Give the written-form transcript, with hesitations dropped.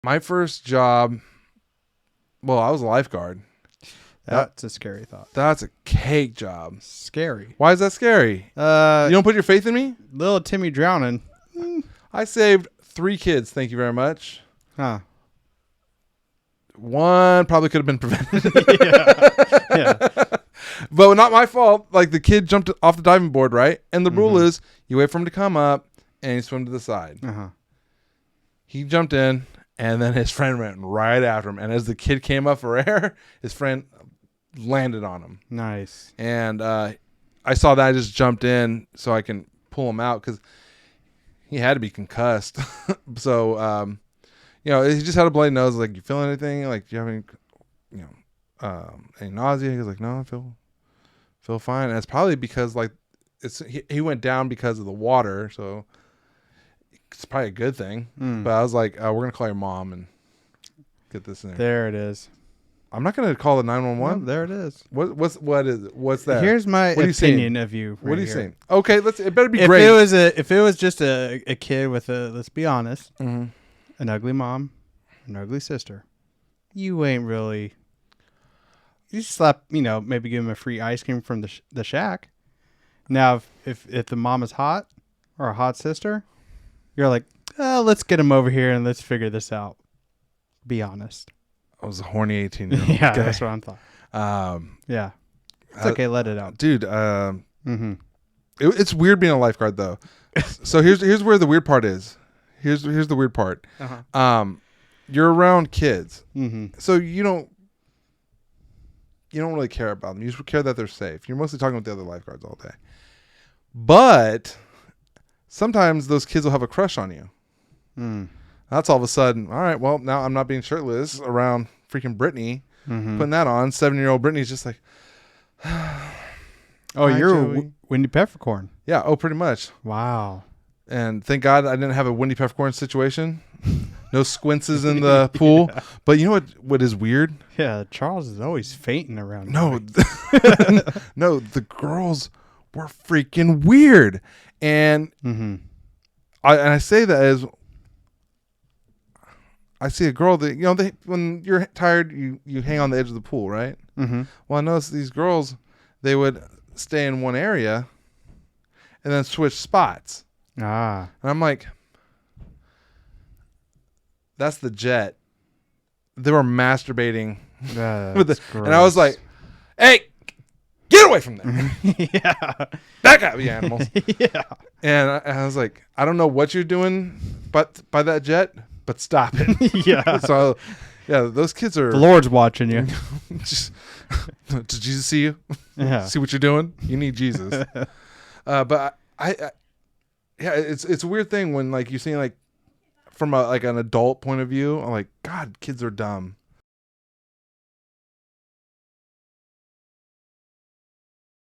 My first job, well, I was a lifeguard. That's a scary thought. That's a cake job. Scary. Why is that scary? You don't put your faith in me? Little Timmy drowning. I saved 3 kids. Thank you very much. Huh. One probably could have been prevented. Yeah. But not my fault. Like, the kid jumped off the diving board, right? And the rule is you wait for him to come up and you swim to the side. Uh-huh. He jumped in, and then his friend went right after him. And as the kid came up for air, his friend landed on him. Nice. And I saw that. I just jumped in so I can pull him out because he had to be concussed. So, he just had a bloody nose. Like, you feel anything? Like, do you have any nausea? He was like, no, I feel fine. And it's probably because, like, he went down because of the water. So it's probably a good thing. But I was like, we're going to call your mom and get this in there. There it is. I'm not going to call the 911. No, there it is. What's that? Here's my opinion of you. What are you saying? Okay, it better be if great. If it was just a kid with let's be honest, an ugly mom, an ugly sister, you ain't really. You slap, maybe give him a free ice cream from the shack. Now, if the mom is hot or a hot sister, you're like, let's get him over here and let's figure this out. Be honest. I was a horny 18-year-old. Yeah, guy. that's what I'm thought. Yeah, it's okay. Let it out, dude. It's weird being a lifeguard though. So here's where the weird part is. Here's the weird part. You're around kids, so you don't really care about them. You just care that they're safe. You're mostly talking with the other lifeguards all day. But sometimes those kids will have a crush on you. That's all of a sudden, all right, well, now I'm not being shirtless around freaking Brittany, putting that on. 7-year-old Brittany's just like, oh, you're Wendy Peppercorn. Yeah, pretty much. Wow. And thank God I didn't have a Wendy Peppercorn situation. No squinces in the pool. Yeah. But you know what is weird? Yeah, Charles is always fainting around. No, no, the girls were freaking weird. And I say that as I see a girl that, when you're tired, you hang on the edge of the pool, right? Well, I noticed these girls, they would stay in one area and then switch spots. And I'm like, that's the jet. They were masturbating. And I was like, hey, get away from there. Yeah. Back up, you animals. Yeah. And I was like, I don't know what you're doing but by that jet, but stop it. Yeah. So, yeah, those kids are... The Lord's watching you. Did Jesus see you? Yeah. See what you're doing? You need Jesus. But it's a weird thing when, like, you see, like, from an adult point of view, I'm like, God, kids are dumb.